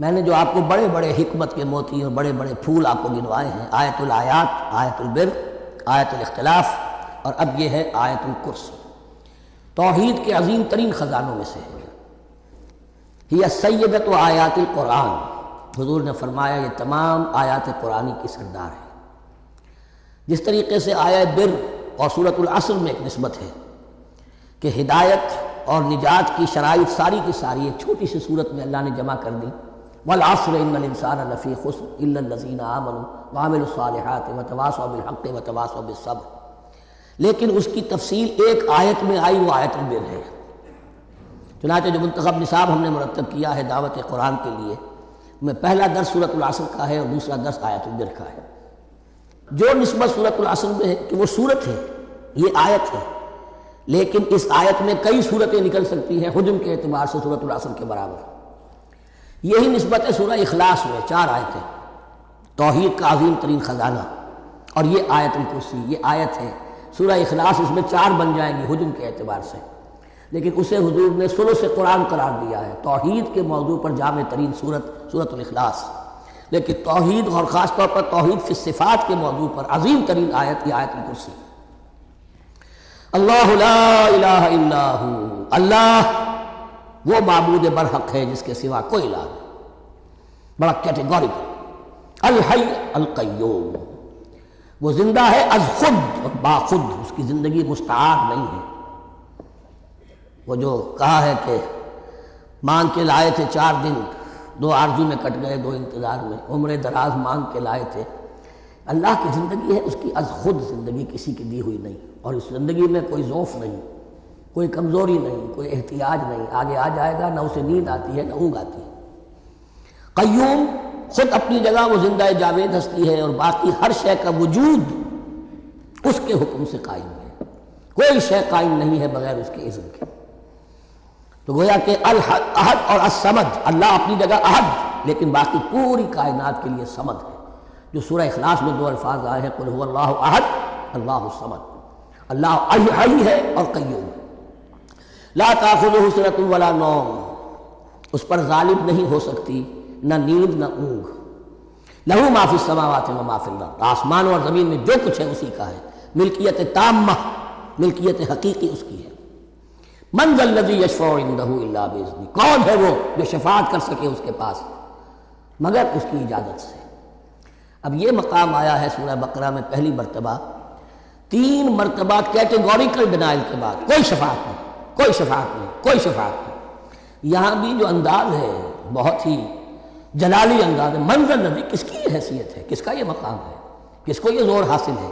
میں نے جو آپ کو بڑے بڑے حکمت کے موتی اور بڑے بڑے پھول آپ کو گنوائے ہیں، آیت الآیات، آیت البر، آیت الاختلاف، اور اب یہ ہے آیت الکرسی، توحید کے عظیم ترین خزانوں میں سے ہے۔ ہی سیدۃ آیات القرآن، حضور نے فرمایا یہ تمام آیات قرآنی کی سردار ہے۔ جس طریقے سے آیت بر اور سورۃ العصر میں ایک نسبت ہے کہ ہدایت اور نجات کی شرائط ساری کی ساری ایک چھوٹی سی صورت میں اللہ نے جمع کر دی، والعصر ان الانسان لفی خسر الا الذین آمنوا وعملوا الصالحات وتواصوا بالحق وتواصوا بالصبر، لیکن اس کی تفصیل ایک آیت میں آئی، وہ آیت البر ہے۔ چنانچہ جو منتخب نصاب ہم نے مرتب کیا ہے دعوت قرآن کے لیے، میں پہلا درس سورۃ العصر کا ہے اور دوسرا درس آیت البر کا ہے۔ جو نسبت سورۃ العصر میں ہے کہ وہ سورت ہے، یہ آیت ہے، لیکن اس آیت میں کئی صورتیں نکل سکتی ہیں حجم کے اعتبار سے سورۃ العصر کے برابر۔ یہی نسبت ہے سورہ اخلاص میں، 4 آیتیں، توحید کا عظیم ترین خزانہ، اور یہ آیت الکرسی، یہ آیت ہے سورہ اخلاص، اس میں 4 بن جائیں گی حجم کے اعتبار سے، لیکن اسے حضور نے ثلث قرآن قرار دیا ہے۔ توحید کے موضوع پر جامع ترین سورۃ الاخلاص، لیکن توحید اور خاص طور پر توحید فی الصفات کے موضوع پر عظیم ترین آیت یہ آیت الکرسی۔ اللہ لا الہ الا ہو، اللہ وہ معبود برحق ہے جس کے سوا کوئی الہ نہیں، بڑا کیٹیگوریکل۔ الحی القیوم، وہ زندہ ہے از خود اور باخود، اس کی زندگی مستعار نہیں ہے۔ وہ جو کہا ہے کہ مانگ کے لائے تھے 4 دن، 2 آرزو میں کٹ گئے 2 انتظار میں، عمر دراز مانگ کے لائے تھے، اللہ کی زندگی ہے اس کی از خود زندگی، کسی کی دی ہوئی نہیں، اور اس زندگی میں کوئی ضعف نہیں، کوئی کمزوری نہیں، کوئی احتیاج نہیں، آگے آ جائے گا، نہ اسے نیند آتی ہے نہ اونگ آتی ہے۔ قیوم، خود اپنی جگہ وہ زندہ جاوید ہستی ہے، اور باقی ہر شے کا وجود اس کے حکم سے قائم ہے، کوئی شے قائم نہیں ہے بغیر اس کے اذن کے۔ تو گویا کہ احد اور الصمد، اللہ اپنی جگہ احد، لیکن باقی پوری کائنات کے لیے صمد ہے، جو سورہ اخلاص میں 2 الفاظ آئے ہیں، قل هو اللہ احد اللہ الصمد، اللہ حی ہے اور قیوم ہے۔ لا تأخذہ سنۃ ولا نوم، اس پر غالب نہیں ہو سکتی نہ نیند نہ اونگ۔ لہ ما فی السماوات و ما فی الارض، آسمان اور زمین میں جو کچھ ہے اسی کا ہے، ملکیت تامہ، ملکیت حقیقی اس کی ہے۔ من ذا الذی یشفع عندہ الا باذنہ، کون ہے وہ جو شفاعت کر سکے اس کے پاس مگر اس کی اجازت سے۔ اب یہ مقام آیا ہے سورہ بقرہ میں پہلی مرتبہ، 3 مرتبہ کیٹیگوریکل ڈینائل کے بعد، کوئی شفاعت نہیں، کوئی شفاعت نہیں، کوئی شفاعت نہیں۔ یہاں بھی جو انداز ہے بہت ہی جلالی انداز ہے، من ذا الذی، کس کی یہ حیثیت ہے، کس کا یہ مقام ہے، کس کو یہ زور حاصل ہے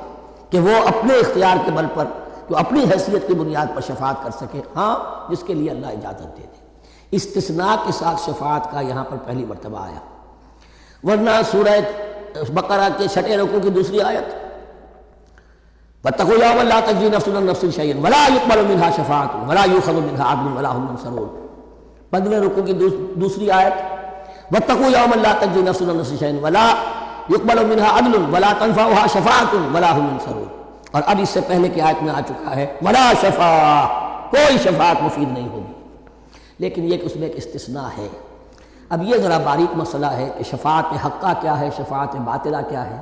کہ وہ اپنے اختیار کے بل پر، جو اپنی حیثیت کی بنیاد پر شفاعت کر سکے؟ ہاں، جس کے لیے اللہ اجازت دے دے۔ استثناء کے ساتھ شفاعت کا یہاں پر پہلی مرتبہ آیا، ورنہ سورہ بقرہ کے 6 رکوع کی دوسری آیت، وَاتَّقُوا يَوْمًا لَا تَجْزِي نَفْسٌ عَن نَفْسٍ شَيْئًا وَلَا يُقْبَلُ مِنْهَا شَفَاعَةٌ وَلَا يُؤْخَذُ مِنْهَا عَدْلٌ وَلَا هُمْ يُنصَرُونَ۔ 15 رکوع کی دوسری آیت، وَاتَّقُوا يَوْمًا لَا تَجْزِي نَفْسٌ عَن نَفْسٍ شَيْئًا وَلَا يُقْبَلُ مِنْهَا عَدْلٌ وَلَا تَنفَعُهَا شَفَاعَةٌ وَلَا هُمْ يُنصَرُونَ۔ اور اب اس سے پہلے کی آیت میں آ چکا ہے وَلَا شَفَاعَةٌ، کوئی شفاعت مفید نہیں ہوگی، لیکن یہ کہ اس میں ایک استثناء ہے۔ اب یہ ذرا باریک مسئلہ ہے کہ شفاعت حقہ کیا ہے، شفاعت باطلہ کیا ہے،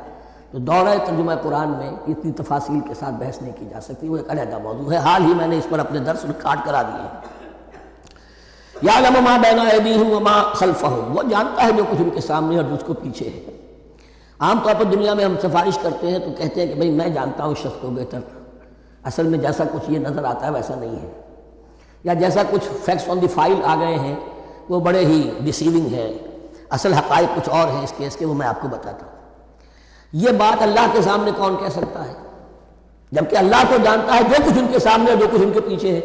تو دورہ ترجمہ قرآن میں اتنی تفاصیل کے ساتھ بحث نہیں کی جا سکتی، وہ ایک علیحدہ موضوع ہے۔ حال ہی میں نے اس پر اپنے درس ریکارڈ کرا دیے ہیں۔ یعلم ما بین ایدیہم وما خلفہم، وہ جانتا ہے جو کچھ ان کے سامنے اور جو کو پیچھے ہے۔ عام طور پر دنیا میں ہم سفارش کرتے ہیں تو کہتے ہیں کہ بھئی میں جانتا ہوں اس شخص کو بہتر، اصل میں جیسا کچھ یہ نظر آتا ہے ویسا نہیں ہے، یا جیسا کچھ فیکٹس آن دی فائل آ گئے ہیں وہ بڑے ہی ڈیسیونگ ہے، اصل حقائق کچھ اور ہیں اس کیس کے، وہ میں آپ کو بتاتا ہوں۔ یہ بات اللہ کے سامنے کون کہہ سکتا ہے، جبکہ اللہ کو جانتا ہے جو کچھ ان کے سامنے اور جو کچھ ان کے پیچھے ہے،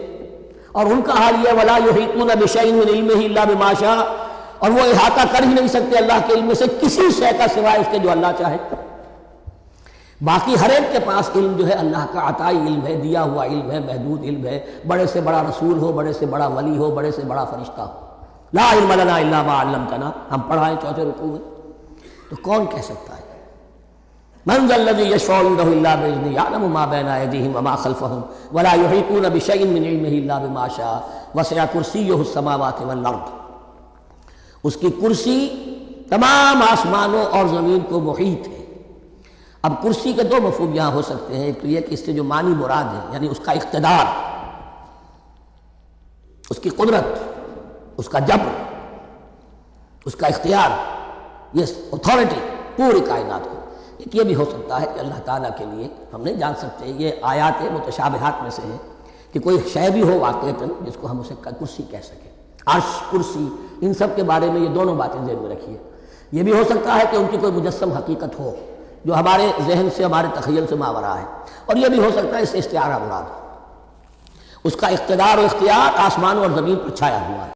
اور ان کا حال یہ وَلَا يُحِيطُونَ بِشَيْءٍ مِّنْ عِلْمِهِ إِلَّا بِمَا شَاءَ، اور وہ احاطہ کر ہی نہیں سکتے اللہ کے علم سے کسی شے کا سوائے اس کے جو اللہ چاہے۔ باقی ہر ایک کے پاس علم جو ہے اللہ کا عطائی علم ہے، دیا ہوا علم ہے، محدود علم ہے، بڑے سے بڑا رسول ہو، بڑے سے بڑا ولی ہو، بڑے سے بڑا فرشتہ ہو۔ لا علم لنا الا ما علمتنا، ہم پڑھائیں 4 رکوع میں، تو کون کہہ سکتا ہے؟ من ذا الذی یشفع عنده الا باذنہ یعلم ما بین ایدیہم وما خلفہم ولا یحیطون بشیء من علمہ الا بما شاء وسع کرسیہ السماوات والارض۔ اس کی کرسی تمام آسمانوں اور زمین کو محیط ہے۔ اب کرسی کے دو مفہوم یہاں ہو سکتے ہیں، ایک تو یہ کہ اس سے جو معنی مراد ہے یعنی اس کا اقتدار، اس کی قدرت، اس کا جبر، اس کا اختیار، یہ اتھارٹی پوری کائنات کو۔ ایک یہ بھی ہو سکتا ہے کہ اللہ تعالیٰ کے لیے ہم نہیں جان سکتے، یہ آیات متشابہات میں سے ہے کہ کوئی شے بھی ہو واقعتاً جس کو ہم اسے کرسی کہہ سکیں۔ عرش، کرسی، ان سب کے بارے میں یہ دونوں باتیں ذہن میں رکھیے۔ یہ بھی ہو سکتا ہے کہ ان کی کوئی مجسم حقیقت ہو جو ہمارے ذہن سے، ہمارے تخیل سے ماورا ہے، اور یہ بھی ہو سکتا ہے اس سے استعارہ مراد ہو۔ اس کا اقتدار و اختیار آسمانوں اور زمین پر چھایا ہوا ہے۔